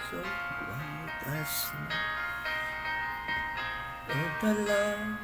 So white as snow. Oh, the love.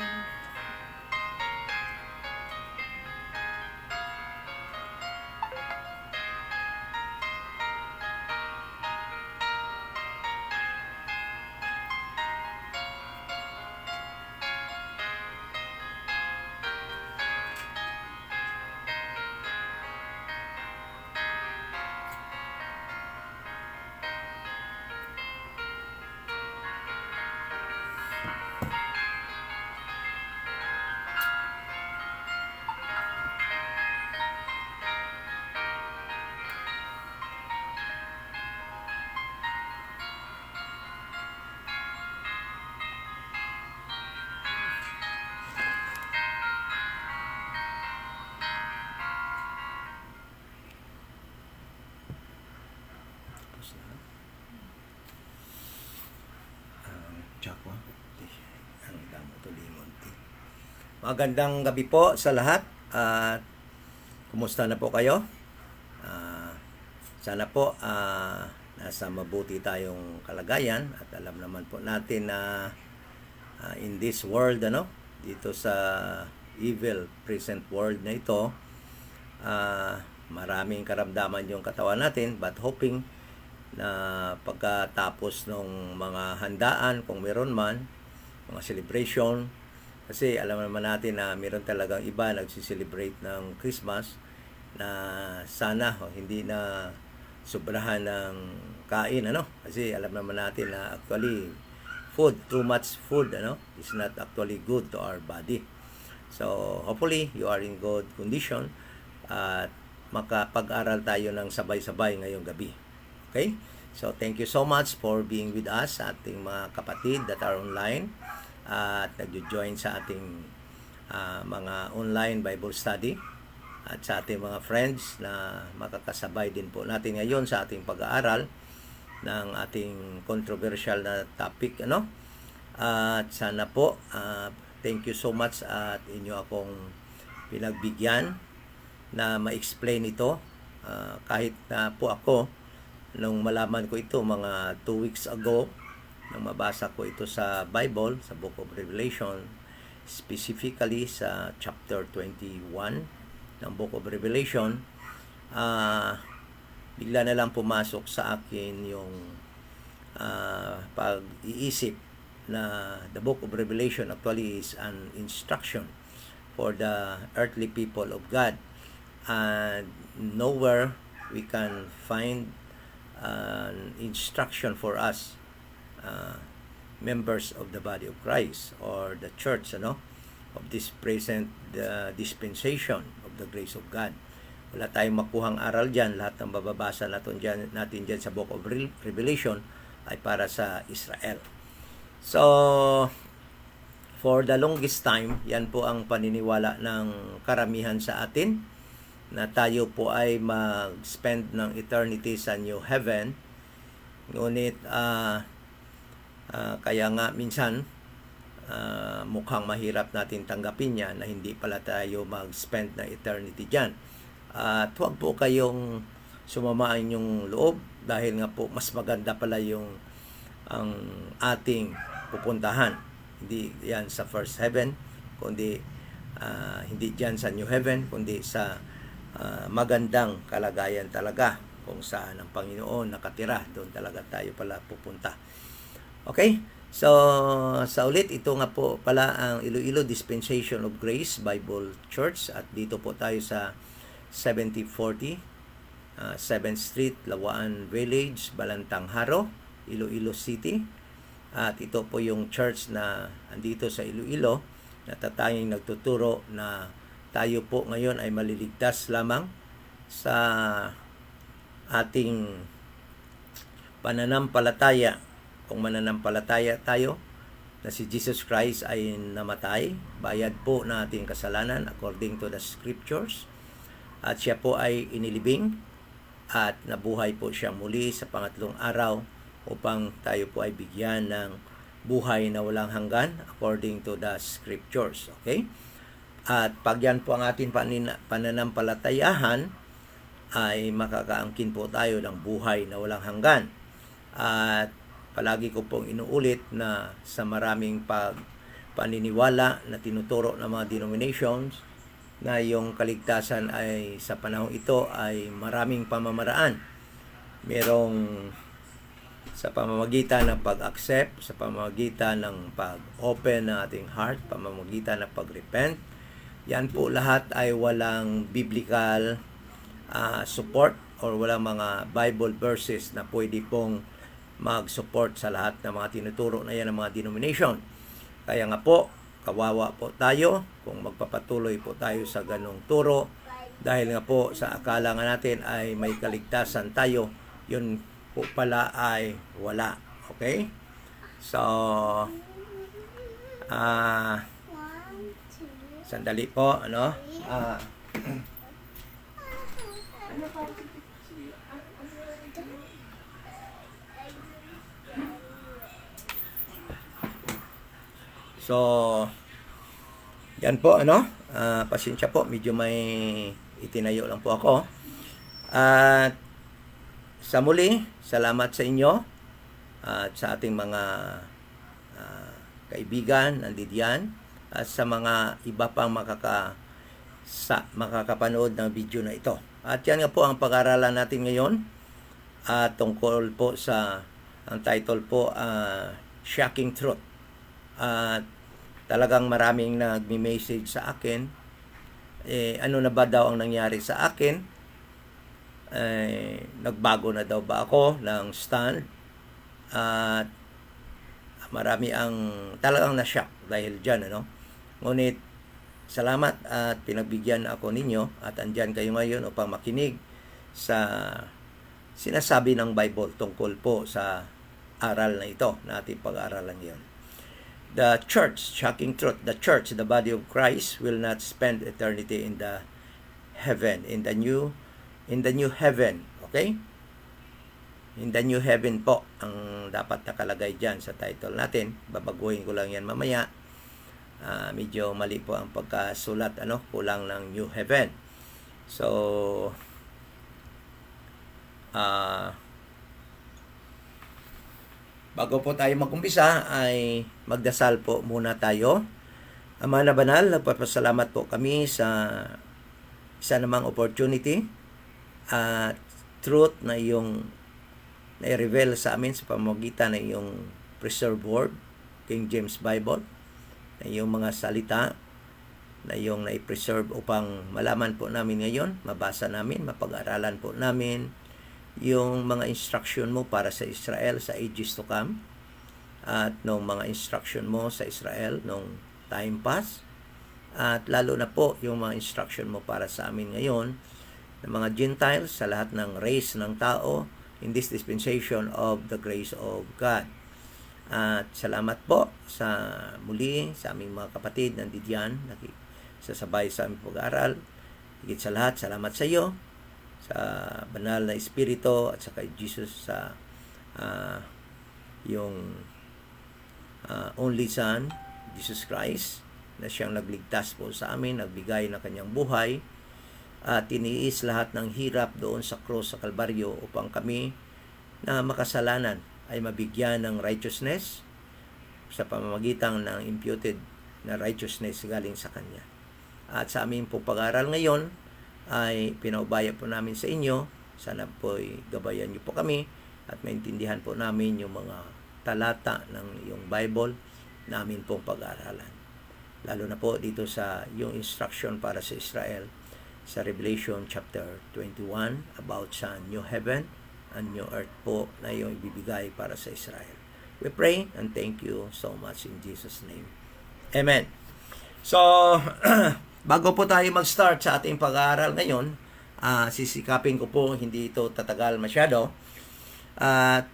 Tapos na. Chakwa. Ang damo to limon. Magandang gabi po sa lahat. At kumusta na po kayo? Sana po nasa mabuti tayong kalagayan at alam naman po natin na in this world, dito sa evil present world na ito, maraming karamdaman yung katawan natin, but hoping na pagkatapos ng mga handaan, kung meron man, mga celebration, kasi alam naman natin na meron talagang iba nagsiselebrate ng Christmas na sana hindi na sobrahan ng kain, kasi alam naman natin na actually too much food, is not actually good to our body. So hopefully you are in good condition at makapag-aral tayo ng sabay-sabay ngayong gabi. Okay? So thank you so much for being with us, ating mga kapatid that are online at nagjo-join sa ating mga online Bible study, at sa ating mga friends na makakasabay din po natin ngayon sa ating pag-aaral ng ating controversial na topic, at sana po thank you so much at inyo akong pinagbigyan na ma-explain ito, kahit na po ako nung malaman ko ito mga 2 weeks ago nang mabasa ko ito sa Bible, sa Book of Revelation, specifically sa chapter 21 ng Book of Revelation. Bigla na lang pumasok sa akin yung pag-iisip na the Book of Revelation actually is an instruction for the earthly people of God, and nowhere we can find an instruction for us, members of the body of Christ or the church, of this present dispensation of the grace of God. Wala tayong makuhang aral dyan. Lahat ng bababasa natin dyan sa Book of Revelation ay para sa Israel. So, for the longest time, yan po ang paniniwala ng karamihan sa atin, na tayo po ay mag-spend ng eternity sa New Heaven. Ngunit kaya nga minsan mukhang mahirap natin tanggapin yan na hindi pala tayo mag-spend ng eternity dyan. At huwag po kayong sumama ang inyong loob, dahil nga po mas maganda pala ang ating pupuntahan. Hindi yan sa first heaven, kundi hindi dyan sa New Heaven, kundi sa magandang kalagayan talaga, kung saan ang Panginoon nakatira. Doon talaga tayo pala pupunta. Okay? So, sa ulit, ito nga po pala ang Iloilo Dispensation of Grace Bible Church, at dito po tayo sa 7040 7th Street, Lawaan Village, Balantang Haro, Iloilo City. At ito po yung church na andito sa Iloilo, na tatanging nagtuturo na tayo po ngayon ay maliligtas lamang sa ating pananampalataya. Kung mananampalataya tayo na si Jesus Christ ay namatay, bayad po na ating kasalanan according to the scriptures, at siya po ay inilibing at nabuhay po siya muli sa pangatlong araw upang tayo po ay bigyan ng buhay na walang hanggan according to the scriptures. Okay? At pag yan po ang ating pananampalatayahan, ay makakaangkin po tayo ng buhay na walang hanggan. At palagi ko pong inuulit na sa maraming paniniwala na tinuturo ng mga denominations na yung kaligtasan ay sa panahong ito ay maraming pamamaraan. Merong sa pamamagitan ng pag-accept, sa pamamagitan ng pag-open ng ating heart, pamamagitan ng pag-repent. Yan po lahat ay walang biblical support or walang mga Bible verses na pwede pong mag-support sa lahat ng mga tinuturo na yan ng mga denomination. Kaya nga po, kawawa po tayo kung magpapatuloy po tayo sa ganong turo dahil nga po sa akala nga natin ay may kaligtasan tayo, yun po pala ay wala. Okay? So, sandali po, ano? So, yan po, ano? Pasensya po, medyo may itinayo lang po ako. At sa muli, salamat sa inyo at sa ating mga kaibigan nandiyan at sa mga iba pang makakapanood ng video na ito. At yan nga po ang pag-aaralan natin ngayon tungkol po sa ang title po Shocking Truth. At talagang maraming nagme-message sa akin ano na ba daw ang nangyari sa akin, nagbago na daw ba ako ng stand, at marami ang talagang na-shock dahil dyan, ano. Ngunit salamat at pinagbigyan ako ninyo at andyan kayo ngayon upang makinig sa sinasabi ng Bible tungkol po sa aral na ito na ating pag-aaralan ngayon. The church, shocking truth, the church, the body of Christ will not spend eternity in the heaven, in the new heaven, okay? In the new heaven po ang dapat nakalagay dyan sa title natin. Babaguhin ko lang yan mamaya. Medyo mali po ang pagkasulat, ano, kulang ng new heaven. So, bago po tayo mag-umpisa ay magdasal po muna tayo. Ama na banal, nagpapasalamat po kami sa isa namang opportunity at truth na iyong na-reveal sa amin sa pamamagitan ng iyong preserved word, King James Bible, na iyong mga salita na iyong na-preserve upang malaman po namin ngayon, mabasa namin, mapag-aralan po namin yung mga instruction mo para sa Israel sa ages to come at nung mga instruction mo sa Israel nung time past at lalo na po yung mga instruction mo para sa amin ngayon ng mga Gentiles sa lahat ng race ng tao in this dispensation of the grace of God. At salamat po sa muli sa aming mga kapatid nandiyan nakisasabay sa aming pag-aaral. Higit sa lahat, salamat sa iyo sa banal na Espiritu at sa kay Jesus sa yung only Son, Jesus Christ, na siyang nagligtas po sa amin, nagbigay ng kanyang buhay at tiniis lahat ng hirap doon sa cross sa Kalbaryo upang kami na makasalanan ay mabigyan ng righteousness sa pamamagitan ng imputed na righteousness galing sa Kanya. At sa aming pag-aaral ngayon ay pinaubaya po namin sa inyo. Sana po gabayan niyo po kami at maintindihan po namin yung mga talata ng yung Bible namin pong pag-aaralan. Lalo na po dito sa yung instruction para sa Israel sa Revelation chapter 21 about sa new heaven and new earth po na yung ibibigay para sa Israel. We pray and thank you so much in Jesus' name. Amen. So, bago po tayo mag-start sa ating pag-aaral ngayon, sisikapin ko po hindi ito tatagal masyado. At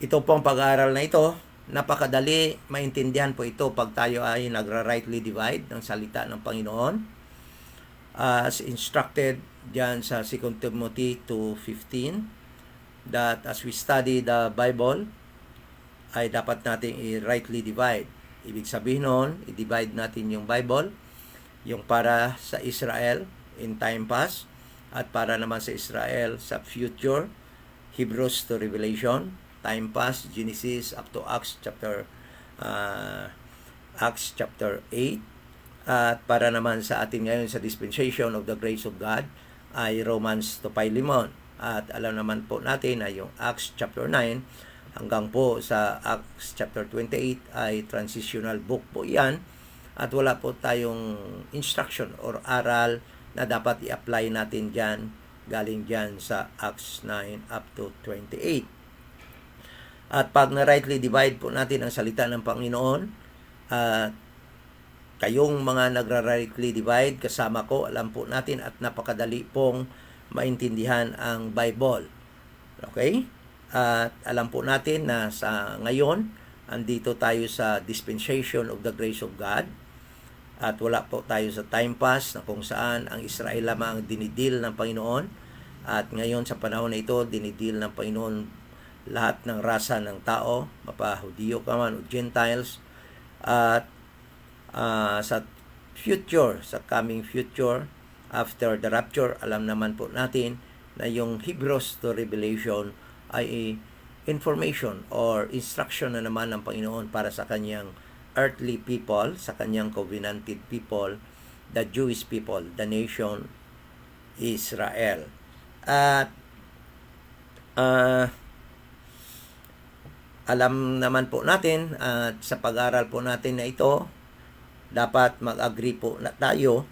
ito pong pag-aaral na ito, napakadali maintindihan po ito pag tayo ay nagra-rightly divide ng salita ng Panginoon. As instructed diyan sa 2 Timothy 2:15, that as we study the Bible, ay dapat nating i-rightly divide. Ibig sabihin nun, i-divide natin yung Bible, yung para sa Israel in time past, at para naman sa Israel sa future, Hebrews to Revelation, time past, Genesis up to Acts chapter Acts chapter 8. At para naman sa atin ngayon sa dispensation of the grace of God ay Romans to Philemon. At alam naman po natin na yung Acts chapter 9 hanggang po sa Acts chapter 28 ay transitional book po yan. At wala po tayong instruction or aral na dapat i-apply natin dyan, galing dyan sa Acts 9 up to 28. At pag na-rightly divide po natin ang salita ng Panginoon, kayong mga nagra-rightly divide, kasama ko, alam po natin at napakadali pong maintindihan ang Bible. Okay? At alam po natin na sa ngayon, andito tayo sa dispensation of the grace of God. At wala po tayo sa time pass na kung saan ang Israel lamang dinidil ng Panginoon. At ngayon sa panahon na ito, dinidil ng Panginoon lahat ng rasa ng tao, mapa-Hudiyo ka man o Gentiles. At sa future, sa coming future, after the rapture, alam naman po natin na yung Hebrews to Revelation ay information or instruction na naman ng Panginoon para sa kanyang earthly people, sa kanyang covenanted people, the Jewish people, the nation Israel. At alam naman po natin at sa pag-aral po natin na ito, dapat mag-agree po na tayo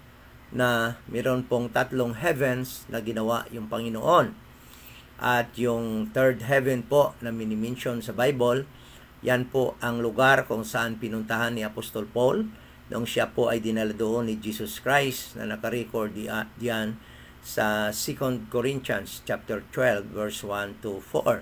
na meron pong tatlong heavens na ginawa yung Panginoon. At yung third heaven po na minimension sa Bible, yan po ang lugar kung saan pinuntahan ni Apostol Paul nung siya po ay dinala doon ni Jesus Christ na nakarecord diyan sa 2 Corinthians chapter 12 verse 1 to 4.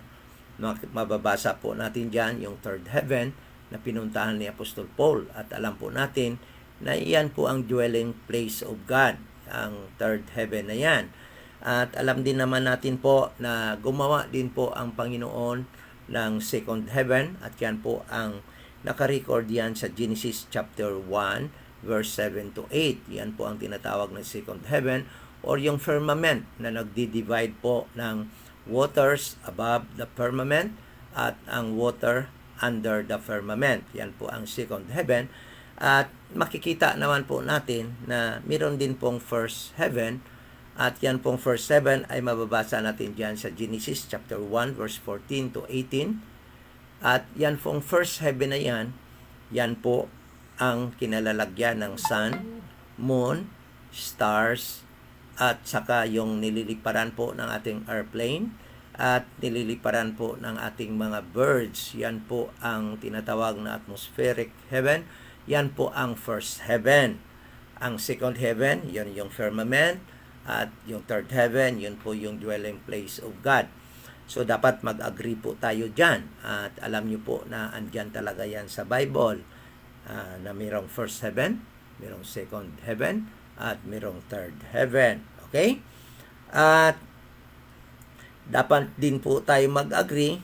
Mababasa po natin diyan yung third heaven na pinuntahan ni Apostol Paul at alam po natin na iyan po ang dwelling place of God, ang third heaven na yan. At alam din naman natin po na gumawa din po ang Panginoon ng second heaven at yan po ang nakarecord yan sa Genesis chapter 1 verse 7 to 8. Yan po ang tinatawag na second heaven or yung firmament na nagdi-divide po ng waters above the firmament at ang water under the firmament. Yan po ang second heaven. At makikita naman po natin na meron din pong first heaven. At yan pong first heaven ay mababasa natin dyan sa Genesis chapter 1 verse 14 to 18. At yan pong first heaven na yan po ang kinalalagyan ng sun, moon, stars, at saka yung nililiparan po ng ating airplane at nililiparan po ng ating mga birds. Yan po ang tinatawag na atmospheric heaven. Yan po ang first heaven. Ang second heaven, yan yung firmament. At yung third heaven, yun po yung dwelling place of God. So, dapat mag-agree po tayo dyan. At alam nyo po na andyan talaga yan sa Bible. Na mayroong first heaven, mayroong second heaven, at mayroong third heaven. Okay? At dapat din po tayo mag-agree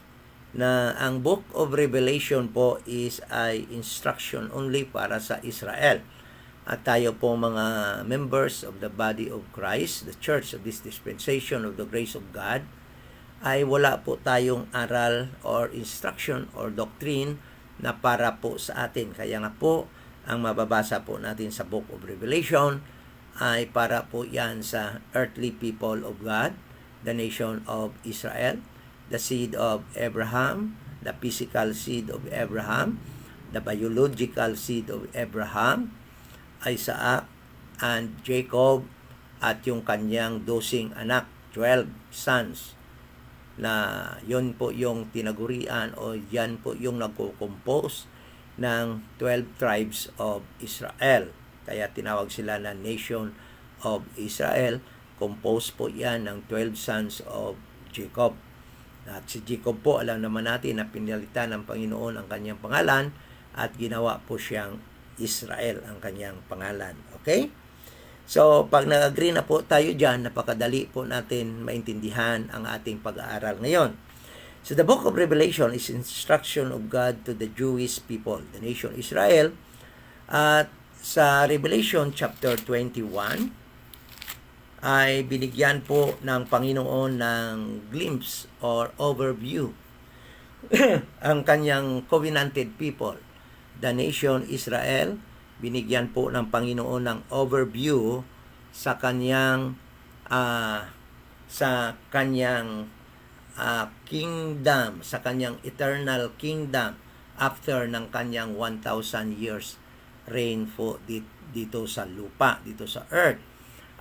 na ang Book of Revelation po is ay instruction only para sa Israel. At tayo po mga members of the body of Christ, the church of this dispensation of the grace of God, ay wala po tayong aral or instruction or doctrine na para po sa atin. Kaya nga po, ang mababasa po natin sa Book of Revelation ay para po yan sa earthly people of God, the nation of Israel, the seed of Abraham, the physical seed of Abraham, the biological seed of Abraham, Isaac and Jacob at yung kanyang 12 anak, 12 sons, na yun po yung tinagurian o yan po yung nagko-compose ng 12 tribes of Israel. Kaya tinawag sila na Nation of Israel. Composed po yan ng 12 sons of Jacob. At si Jacob po, alam naman natin na pinalitan ng Panginoon ang kanyang pangalan at ginawa po siyang Israel ang kanyang pangalan. Okay? So, pag nag-agree na po tayo dyan, napakadali po natin maintindihan ang ating pag-aaral ngayon. So, the Book of Revelation is instruction of God to the Jewish people, the nation Israel. At sa Revelation chapter 21, ay binigyan po ng Panginoon ng glimpse or overview ang kanyang covenanted people, the nation Israel. Binigyan po ng Panginoon ng overview sa kanyang kingdom, sa kanyang eternal kingdom after ng kanyang 1,000 years reign po dito sa lupa, dito sa earth.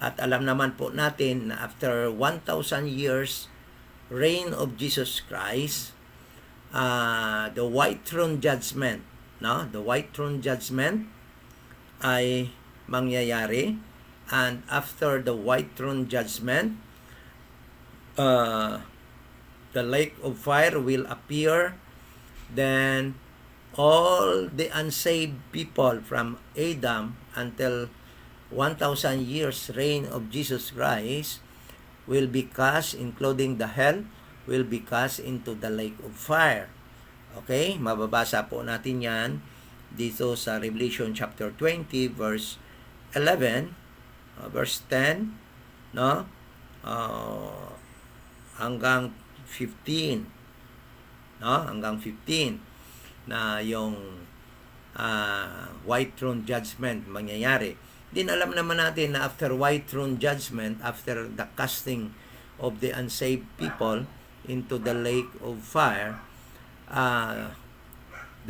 At alam naman po natin na after 1,000 years reign of Jesus Christ, the white throne judgment, no? The white throne judgment ay mangyayari, and after the white throne judgment, the lake of fire will appear. Then all the unsaved people from Adam until 1,000 years reign of Jesus Christ will be cast, including the hell, will be cast into the lake of fire. Okay, mababasa po natin yan dito sa Revelation chapter 20 verse 11, verse 10, no? Hanggang 15, no? Hanggang 15 na yung white throne judgment mangyayari. Din alam naman natin na after white throne judgment, after the casting of the unsaved people into the lake of fire,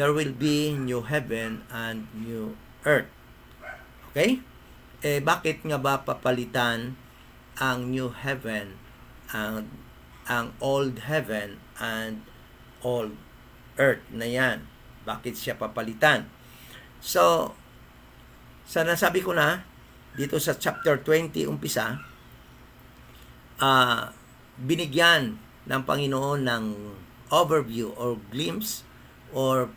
there will be new heaven and new earth. Okay? Bakit nga ba papalitan ang new heaven, ang old heaven and old earth na yan? Bakit siya papalitan? So, sa nasabi ko na, dito sa chapter 20 umpisa, binigyan ng Panginoon ng overview or glimpse or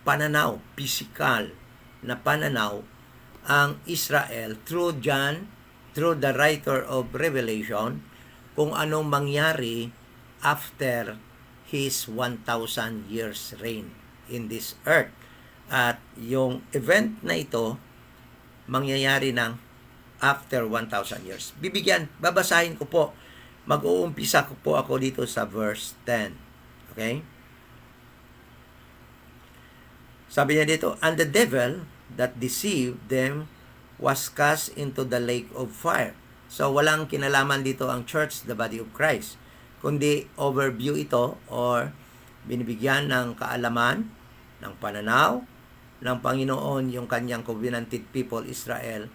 pananaw, physical na pananaw ang Israel through John, through the writer of Revelation, kung anong mangyari after his 1,000 years reign in this earth. At yung event na ito, mangyayari ng after 1,000 years. Babasahin ko po, mag-uumpisa ko po ako dito sa verse 10. Okay? Sabi niya dito, and the devil that deceived them was cast into the lake of fire. So, walang kinalaman dito ang church, the body of Christ, kundi overview ito or binibigyan ng kaalaman, ng pananaw, ng Panginoon yung kanyang covenanted people, Israel,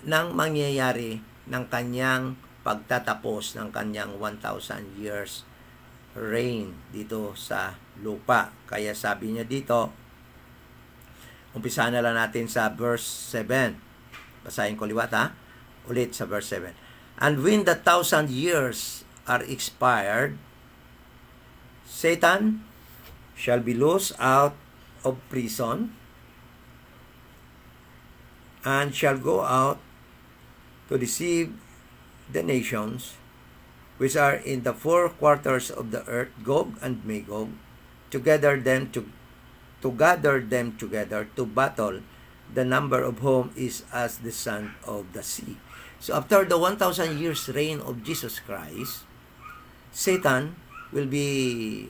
nang mangyayari ng kanyang pagtatapos ng kanyang 1,000 years reign dito sa lupa. Kaya sabi niya dito, umpisa na lang natin sa verse 7. Basahin ko liwat ha. Ulit sa verse 7. And when the 1,000 years are expired, Satan shall be loosed out of prison and shall go out to deceive the nations which are in the four quarters of the earth, Gog and Magog, to gather them together to battle, the number of whom is as the sand of the sea. So after the 1,000 years reign of Jesus Christ, Satan will be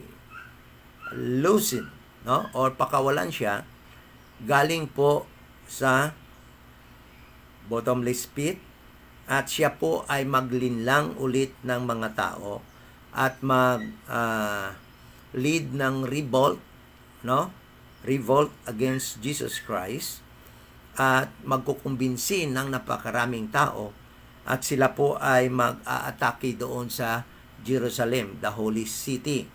loosened, no? Or pakawalan siya galing po sa bottomless pit, at siya po ay maglinlang ulit ng mga tao at lead ng revolt, no? Revolt against Jesus Christ, at magkukumbinsi ng napakaraming tao, at sila po ay mag-aatake doon sa Jerusalem, the holy city.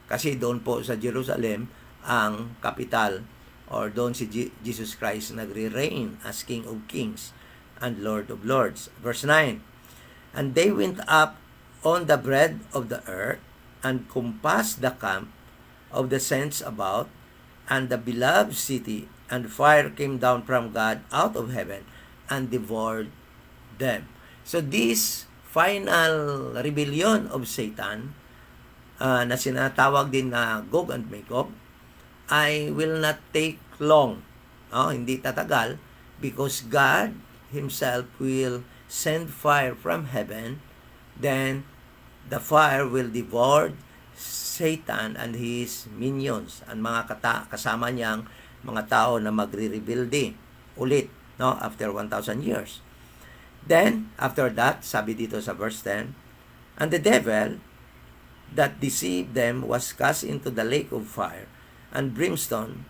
Kasi doon po sa Jerusalem ang capital, or doon si Jesus Christ nagre-reign as King of Kings and Lord of Lords. Verse 9, and they went up on the breadth of the earth and compassed the camp of the saints about and the beloved city, and fire came down from God out of heaven and devoured them. So this final rebellion of Satan, na sinatawag din na Gog and Magog, I will not take long. Hindi tatagal, because God Himself will send fire from heaven. Then the fire will devour Satan and his minions, ang mga kasama niyang mga tao na magre-rebuildi ulit, no, after 1,000 years. Then, after that, sabi dito sa verse 10, and the devil that deceived them was cast into the lake of fire and brimstone,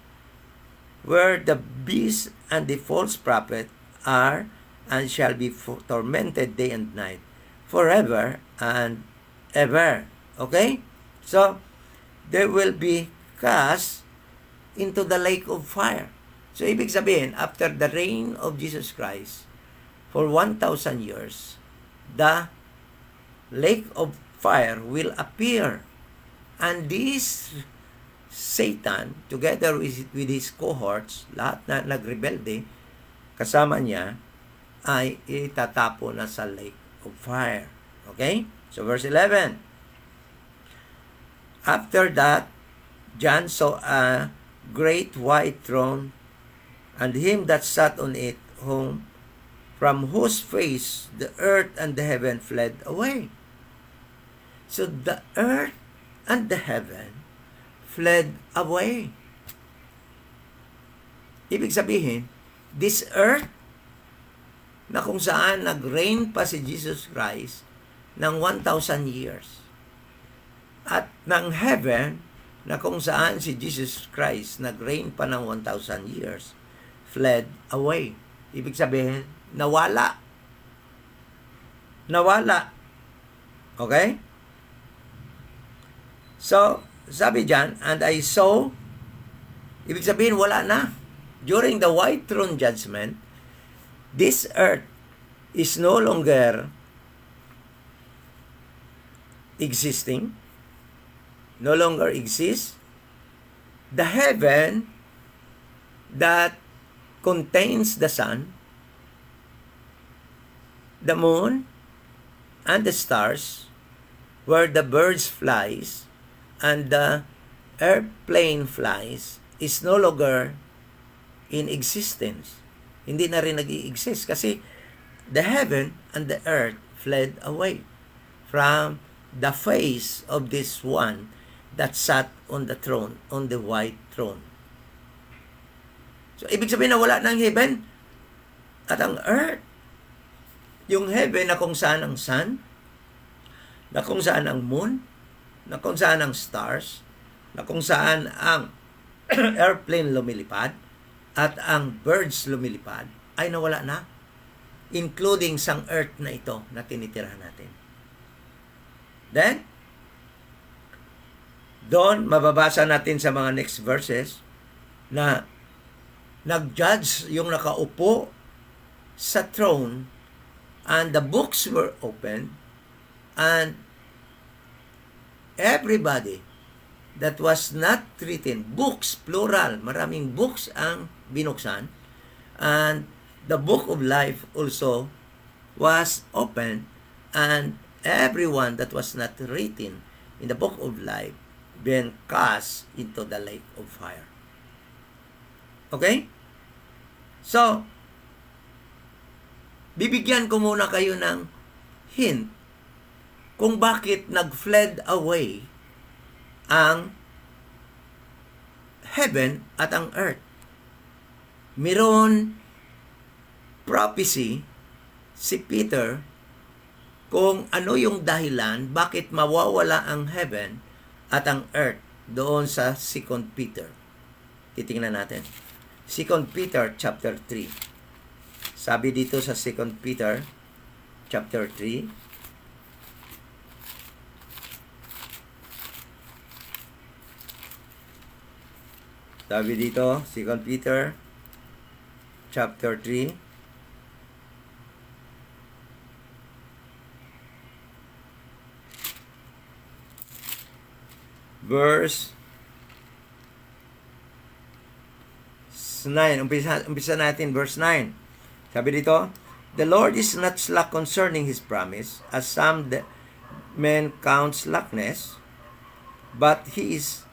where the beast and the false prophet are, and shall be tormented day and night, forever and ever. Okay? So, they will be cast into the lake of fire. So, ibig sabihin, after the reign of Jesus Christ, for 1,000 years, the lake of fire will appear. And this Satan, together with his cohorts, lahat na nagrebelde, kasama niya, ay itatapo na sa lake of fire. Okay? So, verse 11. After that, John saw a great white throne, and him that sat on it, from whose face the earth and the heaven fled away. So the earth and the heaven fled away. Ibig sabihin, this earth na kung saan nag-reign pa si Jesus Christ ng 1,000 years, at ng heaven na kung saan si Jesus Christ nag-reign pa ng 1,000 years, fled away. Ibig sabihin, nawala. Nawala. Okay? So, sabi dyan, and I saw, ibig sabihin, wala na. During the white throne judgment, this earth is no longer existing, no longer exists. The heaven that contains the sun, the moon, and the stars, where the birds flies and the airplane flies, is no longer in existence. Hindi na rin nag-i-exist kasi the heaven and the earth fled away from the face of this one that sat on the throne, on the white throne. So, ibig sabihin na wala ng heaven at ang earth. Yung heaven na kung saan ang sun, na kung saan ang moon, na kung saan ang stars, na kung saan ang airplane lumilipad, at ang birds lumilipad, ay nawala na. Including sang earth na ito na tinitirahan natin. Then, doon mababasa natin sa mga next verses na nag-judge yung nakaupo sa throne, and the books were opened, and everybody that was not written, books, plural, maraming books ang binuksan, and the book of life also was opened, and everyone that was not written in the book of life been cast into the lake of fire. Okay? So, bibigyan ko muna kayo ng hint kung bakit nag-fled away ang heaven at ang earth. Meron prophecy si Peter kung ano yung dahilan bakit mawawala ang heaven at ang earth doon sa 2 Peter. Titingnan natin. 2 Peter chapter 3. Sabi dito sa 2 Peter chapter 3, sabi dito, 2 Peter chapter 3, verse 9. Umpisa natin verse 9. Sabi dito, the Lord is not slack concerning His promise, as some men count slackness, but He is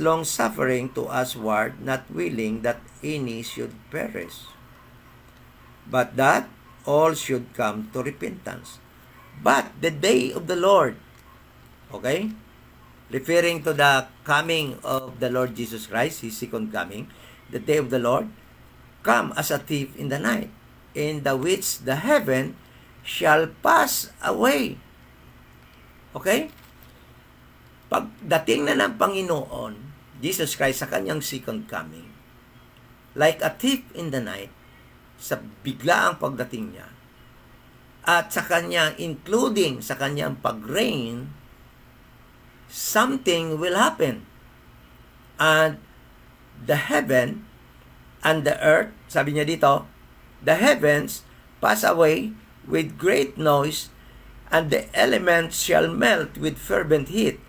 long-suffering to usward, not willing that any should perish, but that all should come to repentance. But the day of the Lord, okay? referring to the coming of the Lord Jesus Christ, His second coming, the day of the Lord, come as a thief in the night, in the which the heaven shall pass away. Okay? Pagdating na ng Panginoon, Jesus Christ, sa kanyang second coming, like a thief in the night, sa biglaang pagdating niya, at sa kanyang, including sa kanyang pag-reign, something will happen. And the heaven and the earth, sabi niya dito, the heavens pass away with great noise, and the elements shall melt with fervent heat.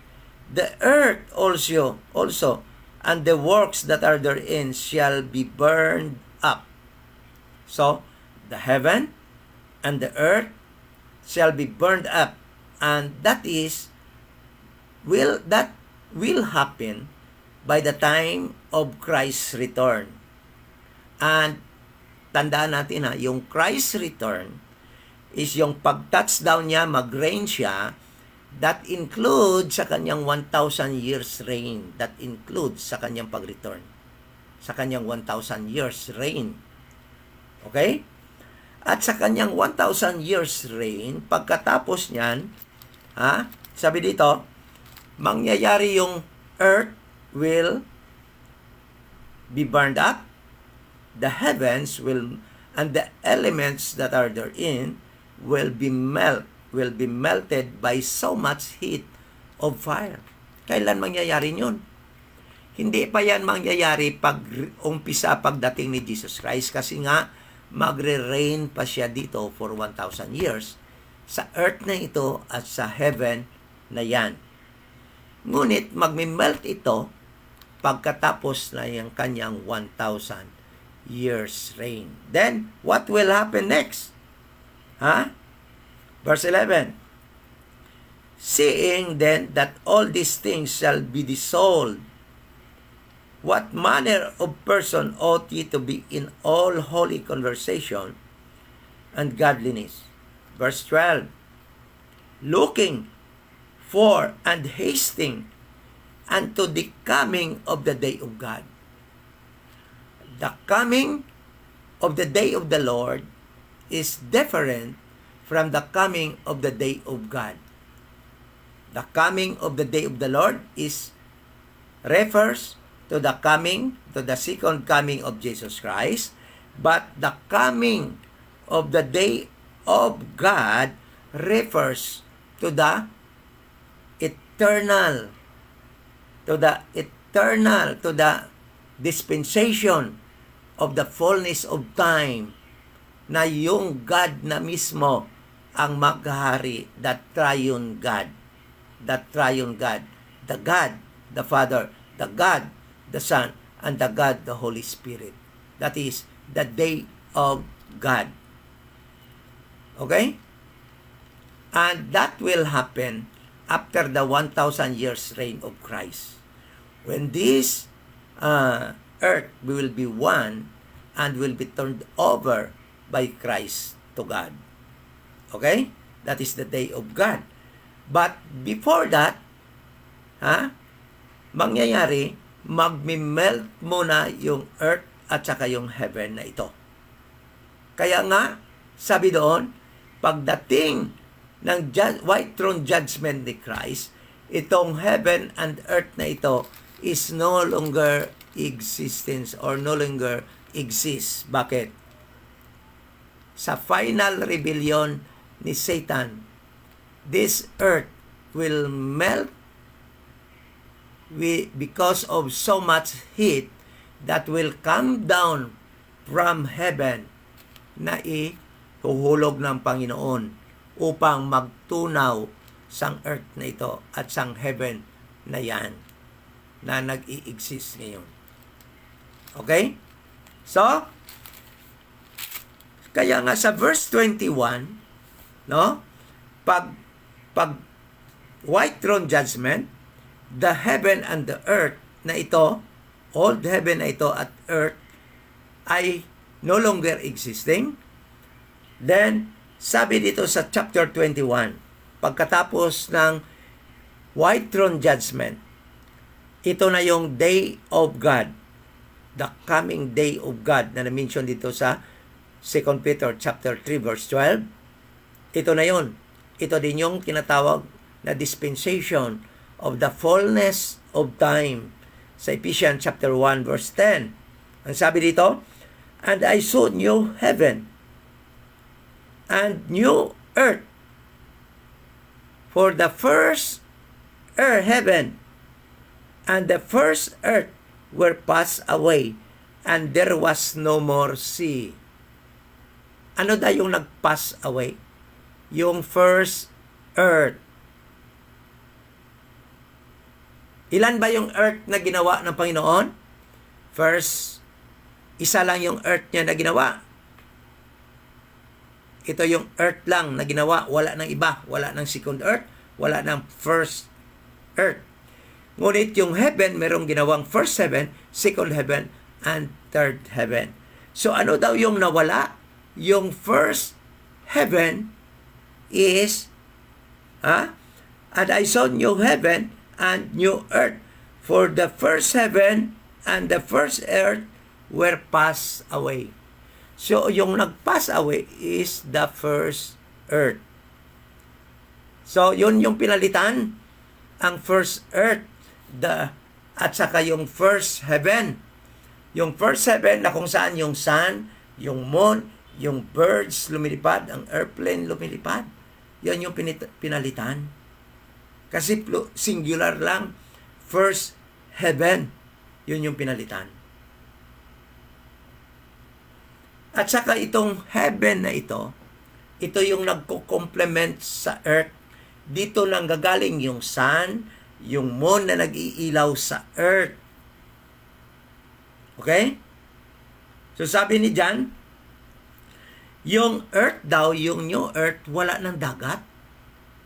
The earth also, and the works that are therein shall be burned up. So, the heaven and the earth shall be burned up, and that will happen by the time of Christ's return. And tandaan natin yung Christ's return is yung pag-touchdown niya, mag-reign siya, that includes sa kanyang 1,000 years reign. That includes sa kanyang pag-return. Sa kanyang 1,000 years reign. Okay? At sa kanyang 1,000 years reign, pagkatapos niyan, sabi dito, mangyayari yung earth will be burned up, the heavens will, and the elements that are therein will be melted by so much heat of fire. Kailan mangyayari yun? Hindi pa yan mangyayari pag-umpisa pagdating ni Jesus Christ, kasi nga magre-reign pa siya dito for 1,000 years sa earth na ito at sa heaven na yan. Ngunit magme-melt ito pagkatapos na yung kanyang 1,000 years reign. Then, what will happen next? Verse 11, seeing then that all these things shall be dissolved, what manner of person ought ye to be in all holy conversation and godliness? Verse 12, looking for and hasting unto the coming of the day of God. The coming of the day of the Lord is different from the coming of the day of God. The coming of the day of the Lord refers to the second coming of Jesus Christ, but the coming of the day of God refers to the eternal, to the dispensation of the fullness of time, na yung God na mismo ang maghahari, the triune God, the God, the Father, the God, the Son, and the God, the Holy Spirit. That is the day of God. Okay? And that will happen after the 1,000 years reign of Christ. When this earth will be one and will be turned over by Christ to God. Okay? That is the day of God. But before that, mangyayari, magmi-melt muna yung earth at saka yung heaven na ito. Kaya nga, sabi doon, pagdating ng white throne judgment ni Christ, itong heaven and earth na ito is no longer existence or no longer exists. Bakit? Sa final rebellion ni Satan, this earth will melt because of so much heat that will come down from heaven na ihuhulog ng Panginoon upang magtunaw sang earth na ito at sang heaven na yan na nag-i-exist ngayon. Okay? So, kaya nga sa verse 21, no? Pag white throne judgment, the heaven and the earth na ito, old heaven na ito at earth ay no longer existing. Then, sabi dito sa chapter 21, pagkatapos ng white throne judgment. Ito na yung day of God, the coming day of God na na-mention dito sa 2 Peter chapter 3 verse 12. Ito na yon. Ito din yung tinatawag na dispensation of the fullness of time sa Ephesians chapter 1 verse 10. Ang sabi dito, and I saw new heaven and new earth, for the first heaven and the first earth were passed away, and there was no more sea. Ano daw yung nag-pass away? Yung first earth. Ilan ba yung earth na ginawa ng Panginoon? First, isa lang yung earth niya na ginawa. Ito yung earth lang na ginawa. Wala ng iba. Wala ng second earth. Wala ng first earth. Ngunit yung heaven, merong ginawang first heaven, second heaven, and third heaven. So ano daw yung nawala? Yung first heaven is, and I saw new heaven and new earth, for the first heaven and the first earth were passed away. So yung nag-pass away is the first earth. So yun yung pinalitan, ang first earth, at saka yung first heaven. Yung first heaven na kung saan yung sun, yung moon, yung birds lumilipad, ang airplane lumilipad. Yan yung pinalitan. Kasi singular lang, first heaven. Yun yung pinalitan. At saka itong heaven na ito yung nagko-complement sa earth. Dito lang gagaling yung sun, yung moon na nag-iilaw sa earth. Okay? So sabi ni John, yung earth daw, yung new earth, wala ng dagat.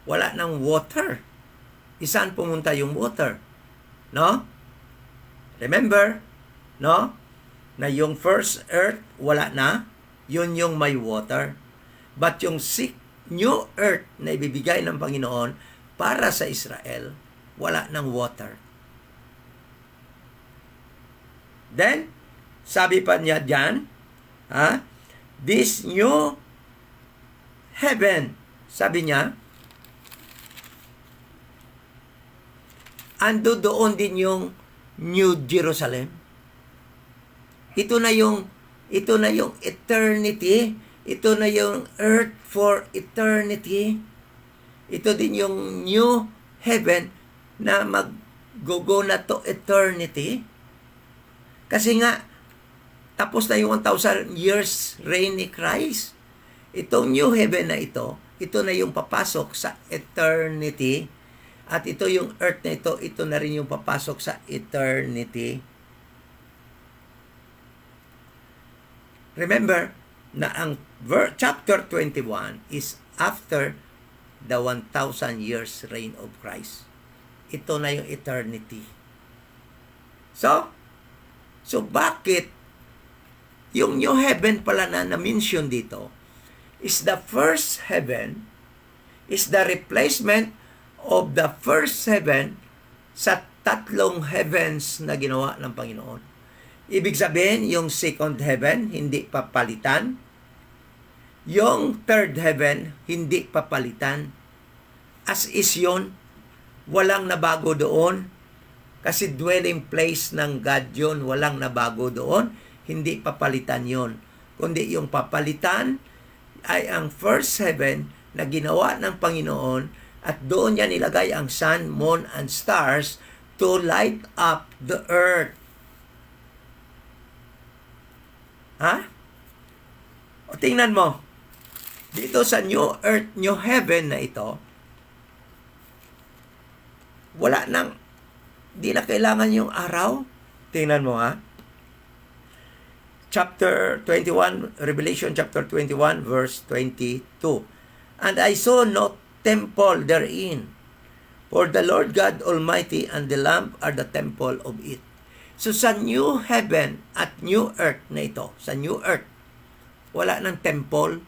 Wala ng water. Isaan pumunta yung water? No? Remember? No? Na yung first earth, wala na. Yun yung may water. But yung new earth na ibibigay ng Panginoon para sa Israel, wala ng water. Then, sabi pa niya dyan, this new heaven, sabi niya, ando doon din yung New Jerusalem. Ito na yung eternity. Ito na yung earth for eternity. Ito din yung new heaven na mag-go na to eternity. Kasi nga, tapos na yung 1,000 years reign ni Christ. Itong new heaven na ito na yung papasok sa eternity. At ito yung earth na ito na rin yung papasok sa eternity. Remember na ang chapter 21 is after the 1,000 years reign of Christ. Ito na yung eternity. So bakit yung new heaven pala na na-mention dito is the first heaven, is the replacement of the first heaven sa tatlong heavens na ginawa ng Panginoon. Ibig sabihin, yung second heaven, hindi papalitan. Yung third heaven, hindi papalitan. As is yun, walang nabago doon. Kasi dwelling place ng God yun, walang nabago doon. Hindi papalitan yun. Kundi yung papalitan ay ang first heaven na ginawa ng Panginoon, at doon niya nilagay ang sun, moon, and stars to light up the earth. O tingnan mo, dito sa new earth, new heaven na ito, wala nang, di na kailangan yung araw. Tingnan mo Chapter 21, Revelation chapter 21, verse 22. And I saw no temple therein, for the Lord God Almighty and the Lamb are the temple of it. So sa new heaven at new earth na ito, sa new earth, wala ng temple,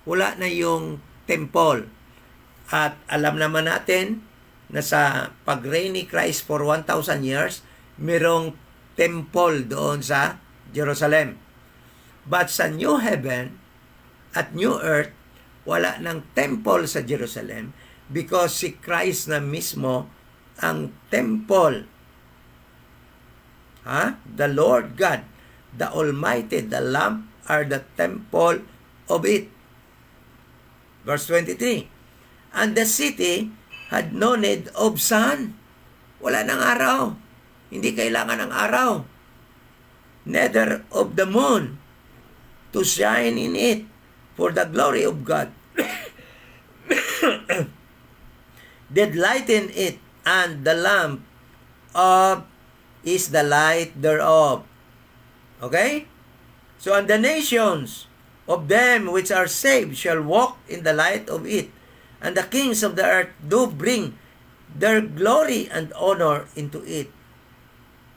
wala na yung temple. At alam naman natin na sa pag-reign ni Christ for 1,000 years, merong temple doon sa Jerusalem. But sa New Heaven at New Earth, wala ng temple sa Jerusalem because si Christ na mismo ang temple. The Lord God, the Almighty, the Lamb are the temple of it. Verse 23, and the city had no need of sun. Wala ng araw. Hindi kailangan ng araw. Neither of the moon to shine in it, for the glory of God did lighten it, and the lamp of is the light thereof. Okay? So, and the nations of them which are saved shall walk in the light of it, and the kings of the earth do bring their glory and honor into it.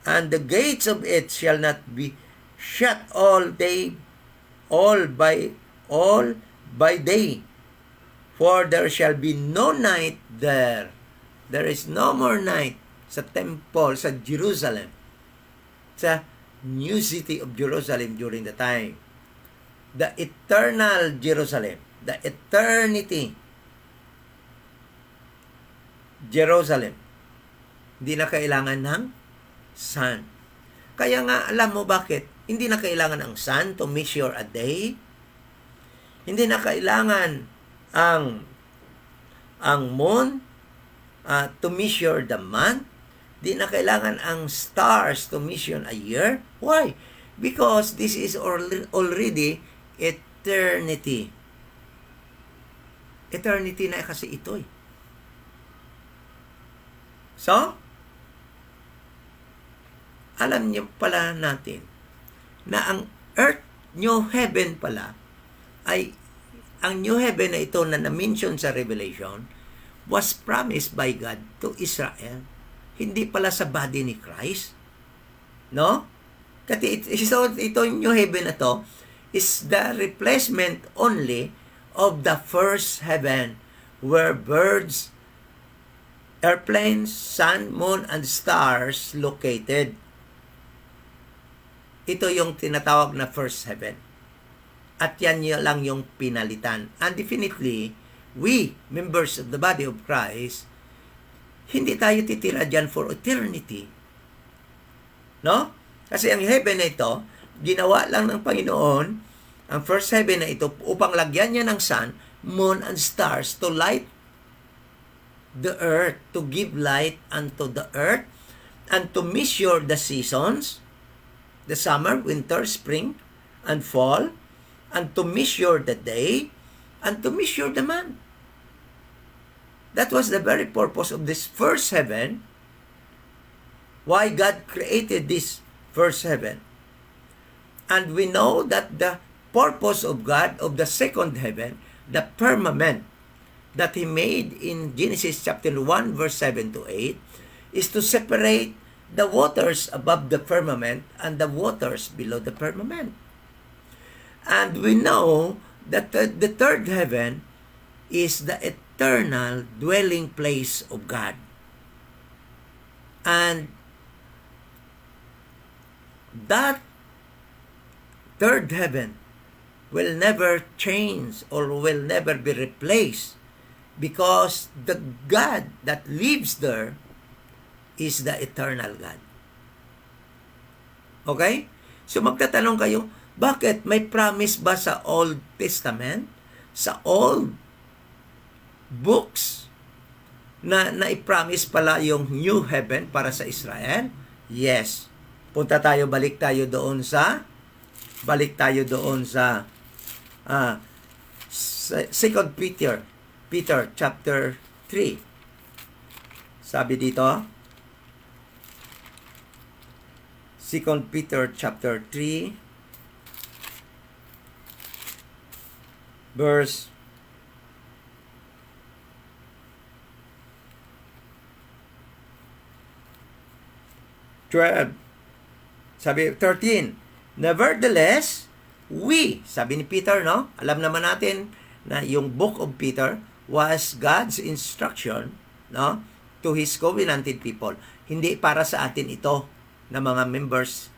And the gates of it shall not be shut all by day, for there shall be no night there. There is no more night sa temple, sa Jerusalem, sa new city of Jerusalem during the time. The eternal Jerusalem, the eternity Jerusalem, hindi na kailangan ng sun. Kaya nga, alam mo bakit? Hindi na kailangan ang sun to measure a day. Hindi na kailangan ang moon to measure the month. Hindi na kailangan ang stars to measure a year. Why? Because this is already eternity. Eternity na kasi ito eh. So, alam niyo pala natin na ang earth, new heaven pala, ay ang new heaven na ito na na-mention sa Revelation was promised by God to Israel. Hindi pala sa body ni Christ. No? Kasi ito new heaven na to is the replacement only of the first heaven where birds, airplanes, sun, moon, and stars located. Ito yung tinatawag na first heaven. At yan lang yung pinalitan. And definitely, we, members of the body of Christ, hindi tayo titira dyan for eternity. No? Kasi ang heaven na ito, ginawa lang ng Panginoon, ang first heaven na ito, upang lagyan niya ng sun, moon, and stars to light the earth, to give light unto the earth, and to measure the seasons, the summer, winter, spring, and fall, and to measure the day, and to measure the month. That was the very purpose of this first heaven, why God created this first heaven. And we know that the purpose of God of the second heaven, the firmament that He made in Genesis chapter 1 verse 7 to 8, is to separate the waters above the firmament and the waters below the firmament. And we know that the third heaven is the eternal dwelling place of God. And that third heaven will never change or will never be replaced because the God that lives there is the eternal God. Okay? So magtatanong kayo, bakit may promise ba sa Old Testament, sa old books, na i-promise pala yung new heaven para sa Israel? Yes. Balik tayo doon sa 2 Peter chapter 3. Sabi dito, 2 Peter chapter 3 verse 12. Sabi 13, nevertheless, we, sabi ni Peter, no? Alam naman natin na yung book of Peter was God's instruction, no? to His covenanted people. Hindi para sa atin ito na mga members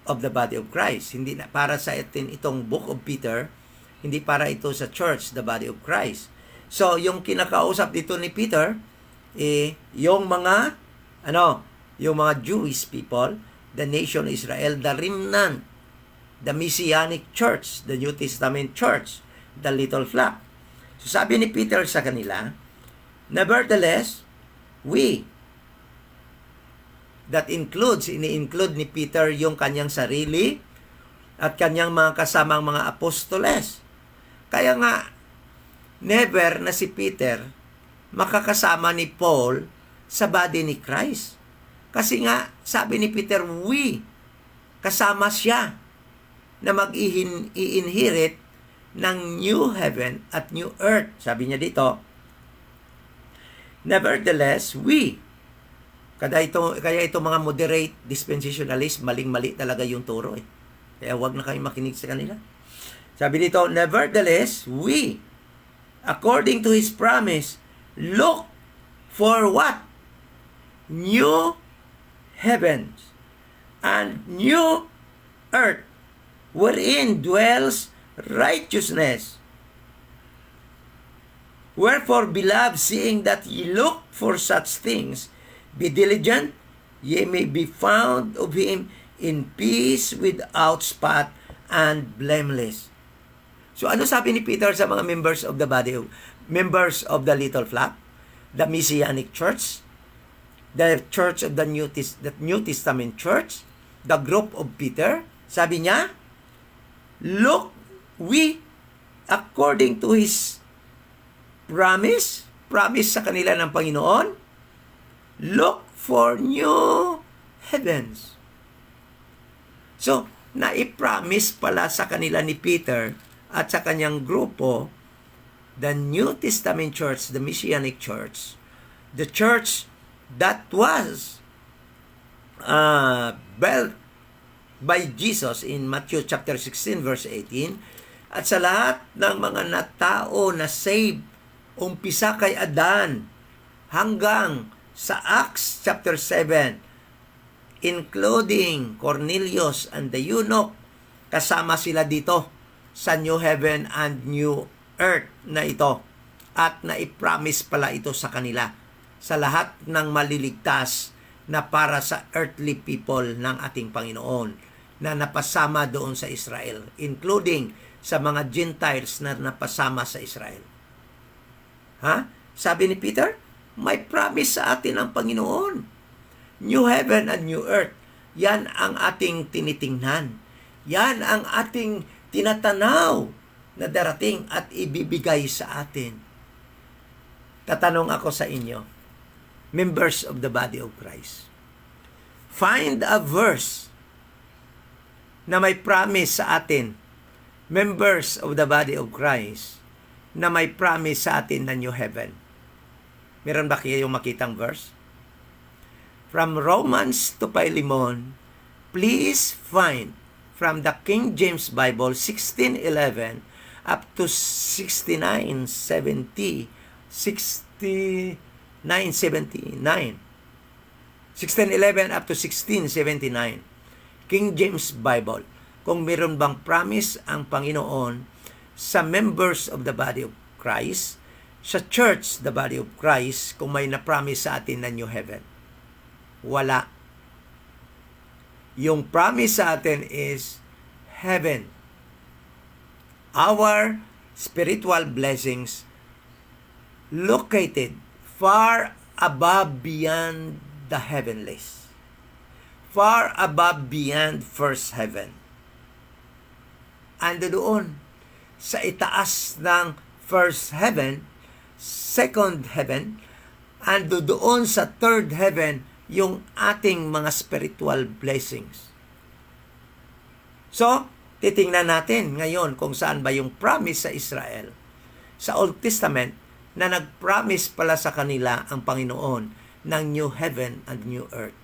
of the body of Christ. Hindi na para sa atin itong Book of Peter, hindi para ito sa church, the body of Christ. So, yung kinakausap dito ni Peter, yung mga, yung mga Jewish people, the nation of Israel, the remnant, the Messianic church, the New Testament church, the little flock. So, sabi ni Peter sa kanila, nevertheless, we, that includes, ini-include ni Peter yung kanyang sarili at kanyang mga kasamang mga apostoles. Kaya nga, never na si Peter makakasama ni Paul sa body ni Christ. Kasi nga, sabi ni Peter, we, kasama siya na mag-i-inherit ng new heaven at new earth. Sabi niya dito, nevertheless, we, kaya ito mga moderate dispensationalist, maling-mali talaga yung turo eh. Kaya wag na kayo makinig sa kanila. Sabi dito, nevertheless, we, according to His promise, look for what? New heavens and new earth, wherein dwells righteousness. Wherefore, beloved, seeing that ye look for such things, be diligent, ye may be found of Him in peace, without spot, and blameless. So ano sabi ni Peter sa mga members of the body, members of the little flock, the Messianic church, the church of the New Testament church, the group of Peter? Sabi niya, look, we, according to His promise sa kanila ng Panginoon, look for new heavens. So, naipromise pala sa kanila ni Peter at sa kanyang grupo, the New Testament church, the Messianic church, the church that was built by Jesus in Matthew chapter 16 verse 18, at sa lahat ng mga natao na saved, umpisa kay Adan hanggang sa Acts chapter 7, including Cornelius and the eunuch, kasama sila dito sa new heaven and new earth na ito. At naipromise pala ito sa kanila, sa lahat ng maliligtas na para sa earthly people ng ating Panginoon, na napasama doon sa Israel, including sa mga Gentiles na napasama sa Israel. Sabi ni Peter, may promise sa atin ang Panginoon. New heaven and new earth. Yan ang ating tinitingnan. Yan ang ating tinatanaw na darating at ibibigay sa atin. Tatanong ako sa inyo, members of the body of Christ. Find a verse na may promise sa atin, members of the body of Christ, na may promise sa atin na new heaven. Meron ba kayo yung makitang verse? From Romans to Philemon, please find from the King James Bible 16:11 up to 69:79. 16:11 up to 16:79. King James Bible. Kung meron bang promise ang Panginoon sa members of the body of Christ, sa church, the body of Christ, kung may na-promise sa atin na new heaven. Wala. Yung promise sa atin is heaven. Our spiritual blessings located far above beyond the heavenlies. Far above beyond first heaven. Ando doon sa itaas ng first heaven, second heaven, ando doon sa third heaven yung ating mga spiritual blessings. So, titingnan natin ngayon kung saan ba yung promise sa Israel sa Old Testament na nag-promise pala sa kanila ang Panginoon ng new heaven and new earth.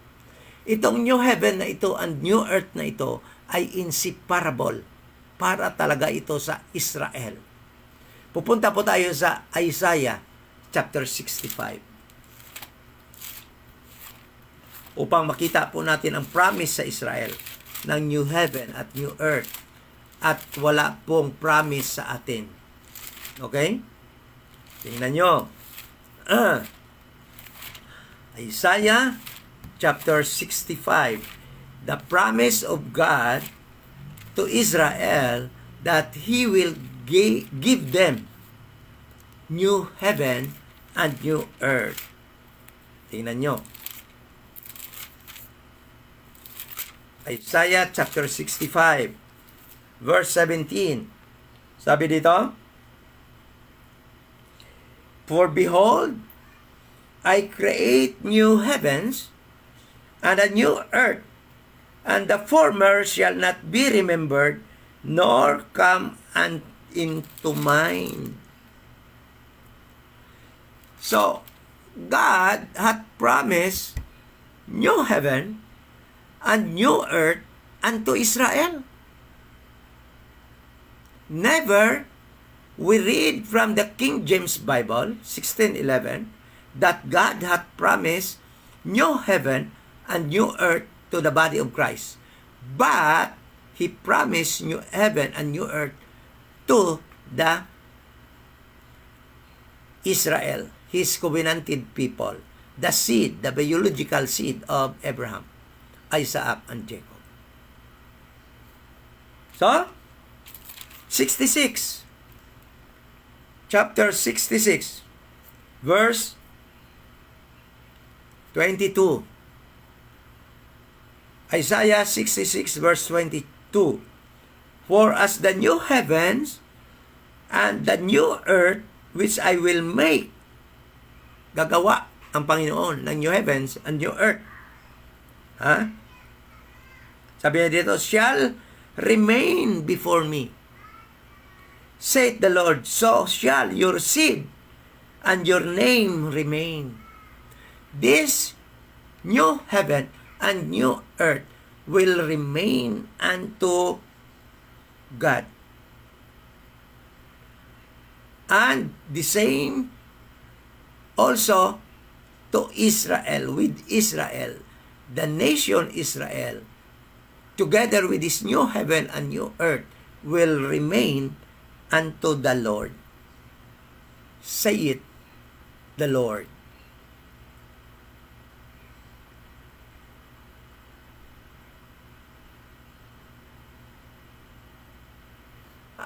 Itong new heaven na ito and new earth na ito ay inseparable para talaga ito sa Israel. Pupunta po tayo sa Isaiah chapter 65. upang makita po natin ang promise sa Israel ng new heaven at new earth, at wala pong promise sa atin. Okay? Tingnan nyo. Isaiah chapter 65. The promise of God to Israel that He will give them new heaven and new earth. Tingnan nyo. Isaiah chapter 65 verse 17. Sabi dito, for behold, I create new heavens and a new earth, and the former shall not be remembered, nor come into mind. So, God hath promised new heaven and new earth unto Israel. Never we read from the King James Bible, 1611, that God hath promised new heaven and new earth to the body of Christ. But He promised new heaven and new earth to the Israel, His covenanted people, the seed, the biological seed of Abraham, Isaac, and Jacob. So, 66. Chapter 66, verse 22. Isaiah 66, verse 22. For as the new heavens and the new earth which I will make, gagawa ang Panginoon ng new heavens and new earth. Ha? Sabi niya dito, shall remain before me, saith the Lord, so shall your seed and your name remain. This new heaven and new earth will remain unto God. And the same also to Israel, with Israel, the nation Israel, together with this new heaven and new earth, will remain unto the Lord. Say it, the Lord.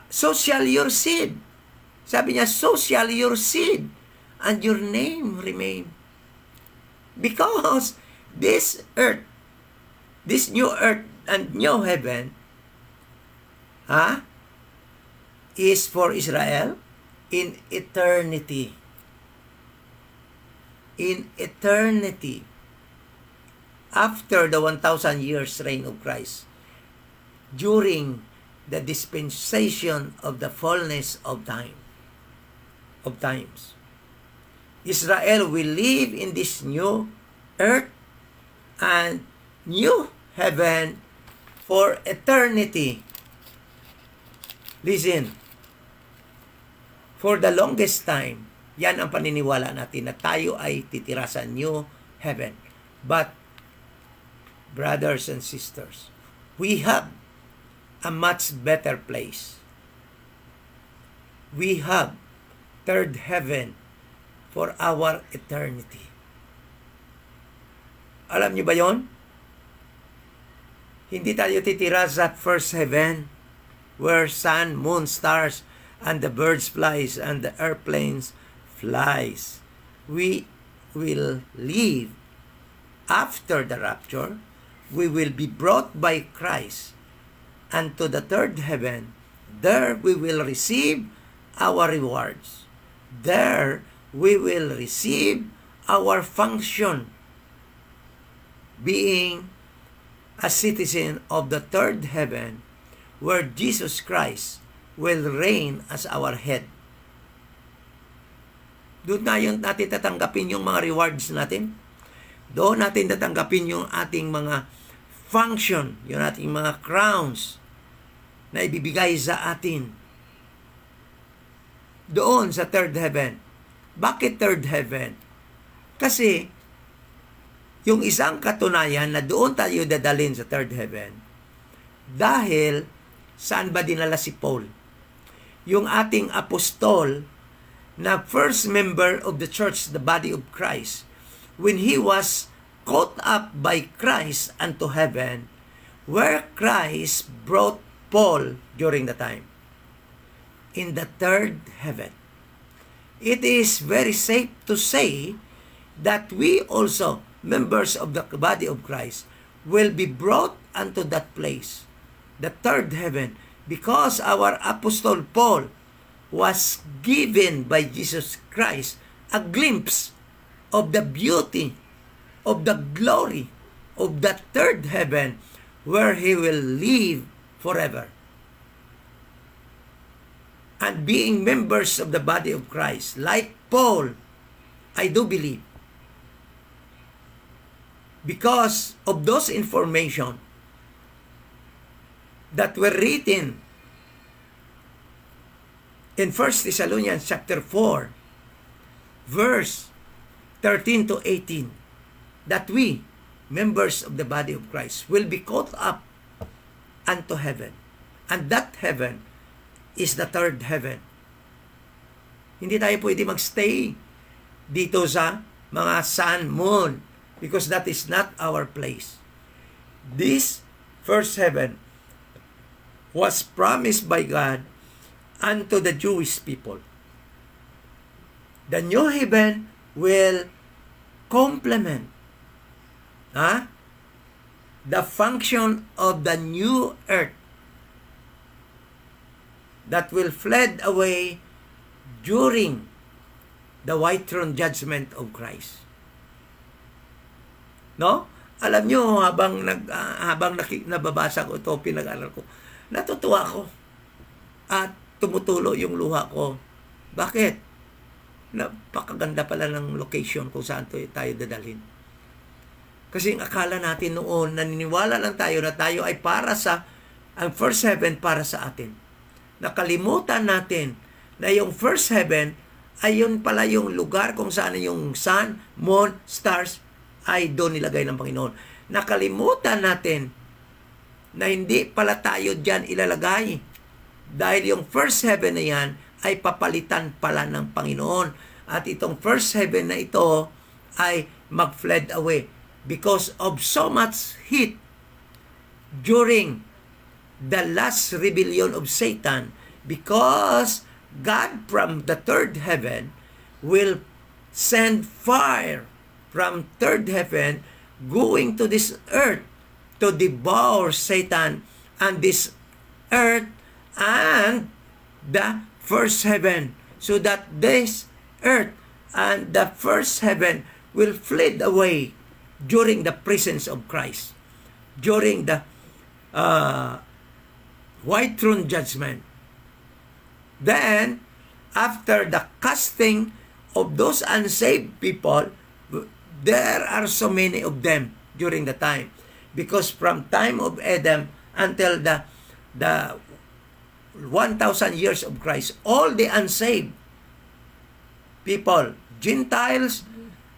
So shall your seed. Sabi niya, so shall your seed and your name remain. Because this earth, this new earth and new heaven, is for Israel in eternity. In eternity. After the 1,000 years reign of Christ. During the dispensation of the fullness of time. Of times. Israel will live in this new earth and new heaven for eternity. Listen, for the longest time, yan ang paniniwala natin na tayo ay titira sa new heaven. But, brothers and sisters, we have a much better place. We have third heaven for our eternity. Alam niyo ba yon? Hindi tayo titira sa first heaven where sun, moon, stars, and the birds flies, and the airplanes flies. We will live after the rapture. We will be brought by Christ unto the third heaven. There we will receive our rewards. There we will receive our function, being a citizen of the third heaven, where Jesus Christ will reign as our head. Doon natin tatanggapin yung mga rewards natin. Doon natin tatanggapin yung ating mga function, yung ating mga crowns na ibibigay sa atin. Doon sa third heaven. Bakit third heaven? Kasi yung isang katunayan na doon tayo dadalhin sa third heaven. Dahil, saan ba dinala si Paul? Yung ating apostol na first member of the church, the body of Christ, when he was caught up by Christ unto heaven, where Christ brought Paul during the time? In the third heaven. It is very safe to say that we also, members of the body of Christ, will be brought unto that place, the third heaven, because our apostle Paul was given by Jesus Christ a glimpse of the beauty, of the glory of the third heaven where he will live forever. And being members of the body of Christ, like Paul, I do believe, because of those information that were written in 1 Thessalonians chapter 4, verse 13 to 18, that we, members of the body of Christ, will be caught up unto heaven. And that heaven is the third heaven. Hindi tayo pwede magstay dito sa mga sun, moon, because that is not our place. This first heaven was promised by God unto the Jewish people. The new heaven will complement the function of the new earth that will fled away during the white throne judgment of Christ. No? Alam nyo, habang nababasa ko ito, pinag-aral ko, natutuwa ko at tumutulo yung luha ko. Bakit? Napakaganda pala ng location kung saan tayo dadalhin. Kasi ang akala natin noon, naniniwala lang tayo na tayo ay para sa, ang first heaven para sa atin. Nakalimutan natin na yung first heaven ay yun pala yung lugar kung saan yung sun, moon, stars ay doon nilagay ng Panginoon. Nakalimutan natin na hindi pala tayo dyan ilalagay dahil yung first heaven na yan ay papalitan pala ng Panginoon. At itong first heaven na ito ay mag-fled away because of so much heat during the last rebellion of Satan, because God from the third heaven will send fire from third heaven going to this earth to devour Satan and this earth and the first heaven, so that this earth and the first heaven will flee away during the presence of Christ, during the white throne judgment. Then, after the casting of those unsaved people, there are so many of them during the time. Because from time of Adam until the 1,000 years of Christ, all the unsaved people, Gentiles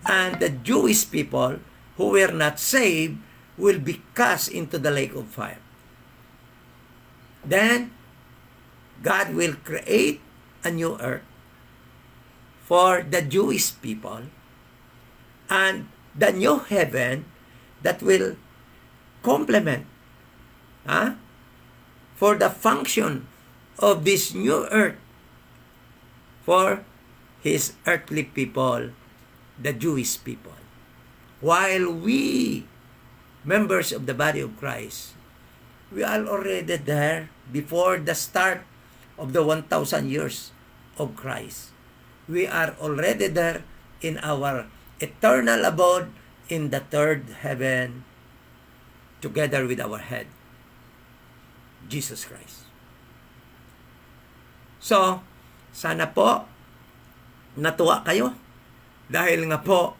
and the Jewish people who were not saved, will be cast into the lake of fire. Then, God will create a new earth for the Jewish people and the new heaven that will complement for the function of this new earth for His earthly people, the Jewish people. While we, members of the body of Christ, we are already there before the start of the 1,000 years of Christ. We are already there in our eternal abode in the third heaven together with our head, Jesus Christ. So, sana po natuwa kayo dahil nga po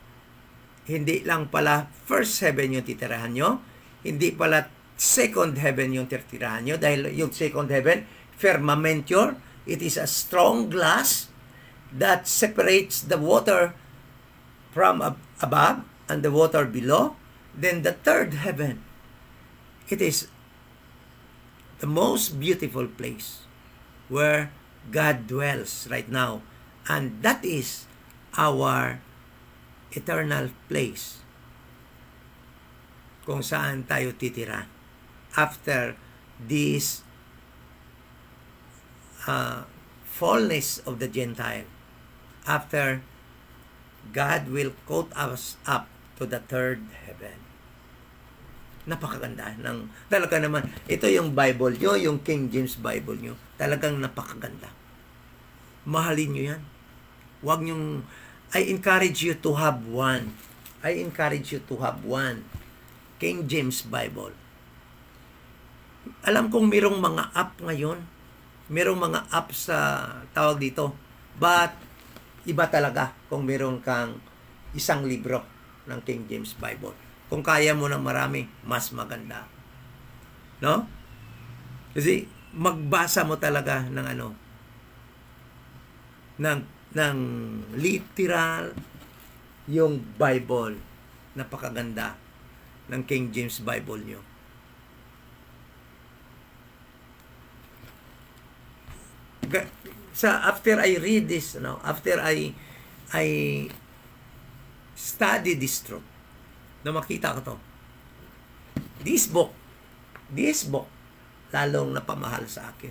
hindi lang pala first heaven yung titirahan nyo, hindi pala second heaven yung titirahan nyo, dahil yung second heaven, firmamentor, it is a strong glass that separates the water from above and the water below. Then the third heaven, it is the most beautiful place where God dwells right now. And that is our eternal place kung saan tayo titira after this fullness of the Gentile, after God will caught us up to the third heaven. Napakaganda ng talaga naman. Ito yung Bible nyo, yung King James Bible nyo. Talagang napakaganda. Mahalin nyo yan. Huwag nyong, I encourage you to have one. I encourage you to have one King James Bible. Alam kong merong mga app ngayon. Merong mga app sa tawag dito. But iba talaga kung meron kang isang libro ng King James Bible. Kung kaya mo ng marami, mas maganda. No? Kasi magbasa mo talaga ng ng literal yung Bible. Napakaganda ng King James Bible nyo. After I read this, after I study this truth, na makita ko to, this book, lalong napamahal sa akin.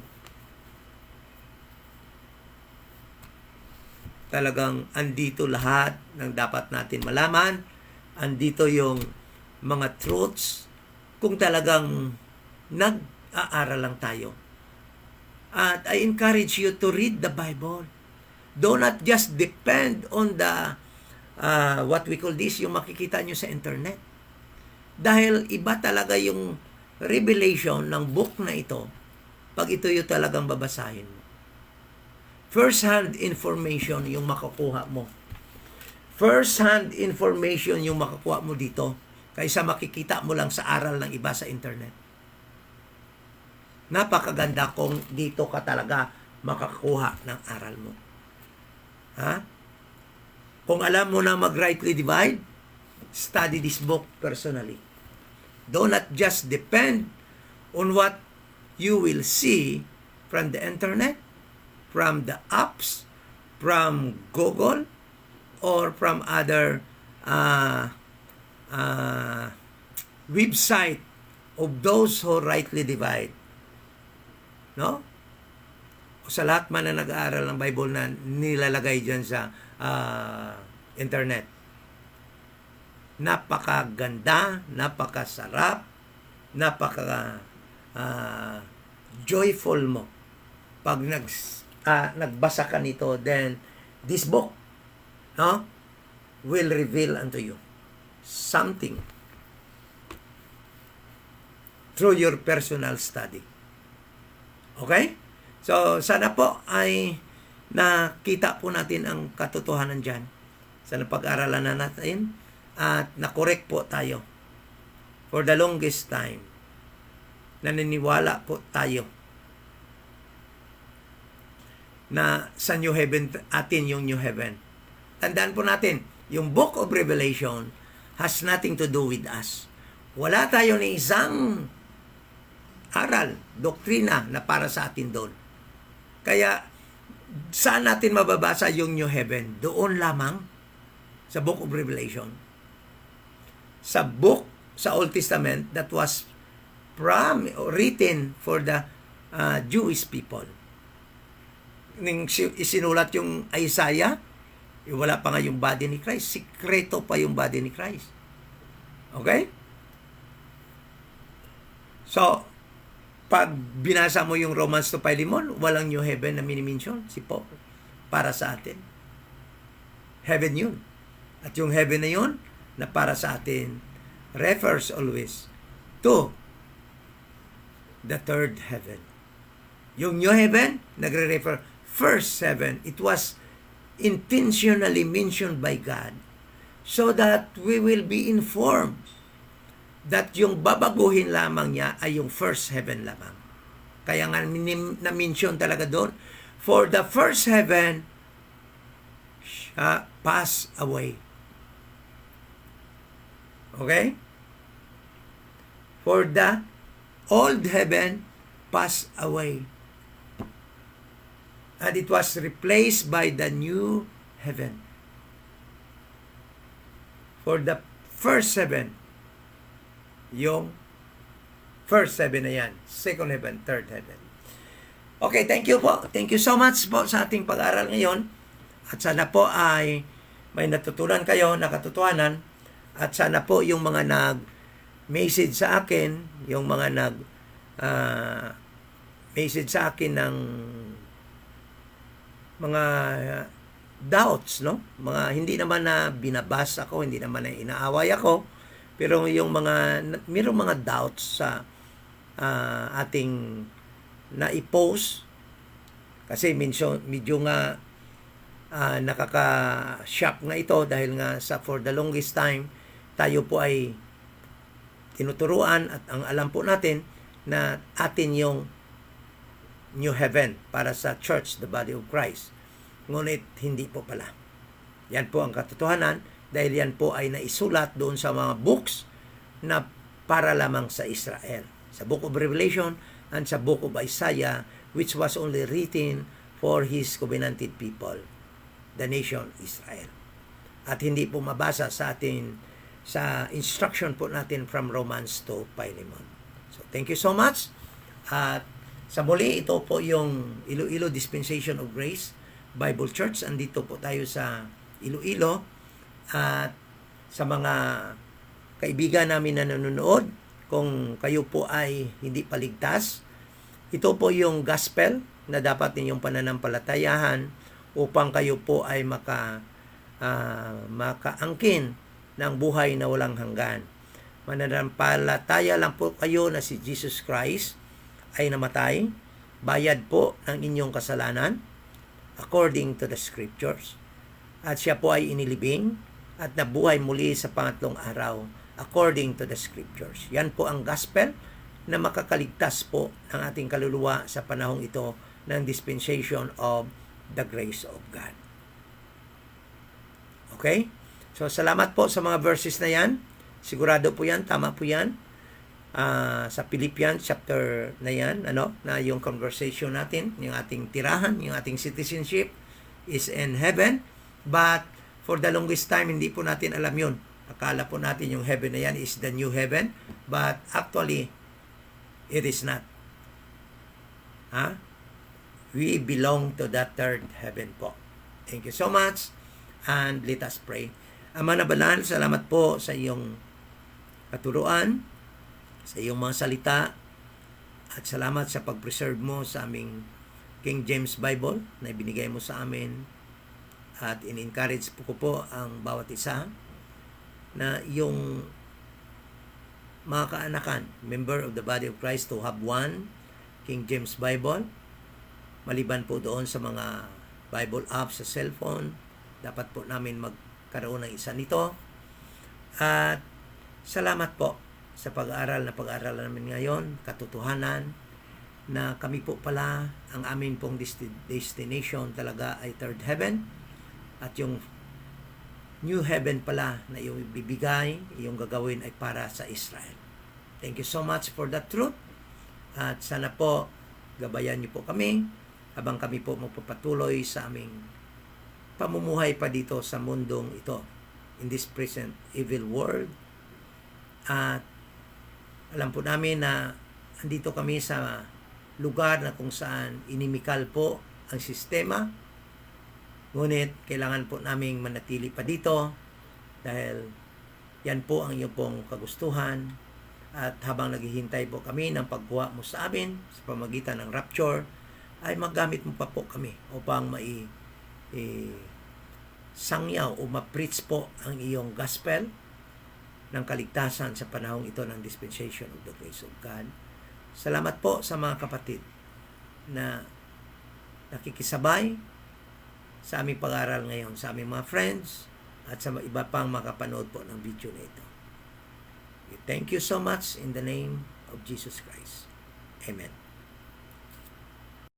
Talagang andito lahat ng dapat natin malaman. Andito yung mga truths kung talagang nag-aaral lang tayo. At I encourage you to read the Bible. Do not just depend on the what we call this, yung makikita nyo sa internet. Dahil iba talaga yung revelation ng book na ito pag ito yung talagang babasahin mo. First-hand information yung makukuha mo. First-hand information yung makukuha mo dito kaysa makikita mo lang sa aral ng iba sa internet. Napakaganda kung dito ka talaga makakuha ng aral mo. Ha? Kung alam mo na mag-rightly divide, study this book personally. Do not just depend on what you will see from the internet, from the apps, from Google, or from other website of those who rightly divide. No? O sa lahat man na nag-aaral ng Bible na nilalagay dyan sa internet. Napakaganda, napakasarap, joyful mo. Pag nagbasa ka nito, then this book will reveal unto you something through your personal study. Okay? So, sana po ay nakita po natin ang katotohanan dyan. Sana pag-aralan na natin at nakorek po tayo. For the longest time, naniniwala po tayo na sa New Heaven, atin yung New Heaven. Tandaan po natin, yung Book of Revelation has nothing to do with us. Wala tayo ni isang aral, doktrina na para sa atin doon. Kaya, saan natin mababasa yung New Heaven? Doon lamang sa Book of Revelation. Sa book, sa Old Testament, that was written for the Jewish people. Nung isinulat yung Isaiah, wala pa nga yung body ni Christ. Sikreto pa yung body ni Christ. Okay? So, pag binasa mo yung Romans to Philemon, walang New Heaven na minimension si Paul para sa atin. Heaven yun. At yung heaven na yun, na para sa atin, refers always to the third heaven. Yung New Heaven, nagre-refer first heaven. It was intentionally mentioned by God so that we will be informed that yung babaguhin lamang niya ay yung first heaven lamang. Kaya nga na-mention talaga doon, for the first heaven pass away. Okay? For the old heaven passed away, and it was replaced by the new heaven. For the first heaven, yung first heaven na yan, second heaven, third heaven. Okay, thank you po. Thank you so much po sa ating pag-aaral ngayon. At sana po ay may natutunan kayo na katotohanan. At sana po yung mga nag-message sa akin, yung mga nag-message sa akin ng mga doubts, no? Mga hindi naman na binabasa ko, hindi naman na inaaway ako, pero yung mayroong mga doubts sa ating na-post kasi medyo nga nakaka-shock nga ito dahil nga for the longest time tayo po ay tinuturuan at ang alam po natin na atin yung new heaven para sa church, the body of Christ. Ngunit hindi po pala. Yan po ang katotohanan dahil yan po ay naisulat doon sa mga books na para lamang sa Israel. Sa Book of Revelation and sa Book of Isaiah, which was only written for His covenanted people, the nation Israel. At hindi po mabasa sa atin sa instruction po natin from Romans to Philemon. So thank you so much. At sa muli, ito po yung Iloilo Dispensation of Grace Bible Church. Andito po tayo sa Iloilo. At sa mga kaibigan namin na nanonood, kung kayo po ay hindi paligtas, ito po yung gospel na dapat ninyong pananampalatayahan upang kayo po ay makaangkin ng buhay na walang hanggan. Mananampalataya lang po kayo na si Jesus Christ ay namatay, bayad po ng inyong kasalanan according to the scriptures. At siya po ay inilibing at nabuhay muli sa pangatlong araw according to the scriptures. Yan po ang gospel na makakaligtas po ng ating kaluluwa sa panahong ito ng dispensation of the grace of God. Okay? So, salamat po sa mga verses na yan. Sigurado po yan, tama po yan. Sa Philippians chapter na yan, na yung conversation natin, yung ating tirahan, yung ating citizenship is in heaven. But for the longest time, hindi po natin alam yun. Akala po natin yung heaven na yan is the new heaven. But actually, it is not. We belong to that third heaven po. Thank you so much. And let us pray. Ama na banal, salamat po sa iyong katuruan, sa iyong mga salita, at salamat sa pag-preserve mo sa aming King James Bible na ibinigay mo sa amin. At in-encourage po ko po ang bawat isa na yung mga kaanakan, member of the body of Christ, to have one King James Bible. Maliban po doon sa mga Bible apps sa cellphone, dapat po namin magkaroon ng isa nito. At salamat po sa pag-aaral namin ngayon, katotohanan na kami po pala, ang amin pong destination talaga ay third heaven, at yung new heaven pala na iyong ibibigay, iyong gagawin ay para sa Israel. Thank you so much for that truth. At sana po, gabayan niyo po kami habang kami po magpapatuloy sa aming pamumuhay pa dito sa mundong ito, in this present evil world. At alam po namin na andito kami sa lugar na kung saan inimikal po ang sistema. Ngunit kailangan po naming manatili pa dito dahil yan po ang iyong pong kagustuhan. At habang naghihintay po kami ng pagkuha mo sa amin sa pamagitan ng rapture, ay magamit mo pa po kami upang sangyaw o ma-preach po ang iyong gospel ng kaligtasan sa panahong ito ng dispensation of the grace of God. Salamat po sa mga kapatid na nakikisabay sa aming pag-aaral ngayon, sa aming mga friends, at sa iba pang makapanood po ng video na ito. Thank you so much in the name of Jesus Christ. Amen.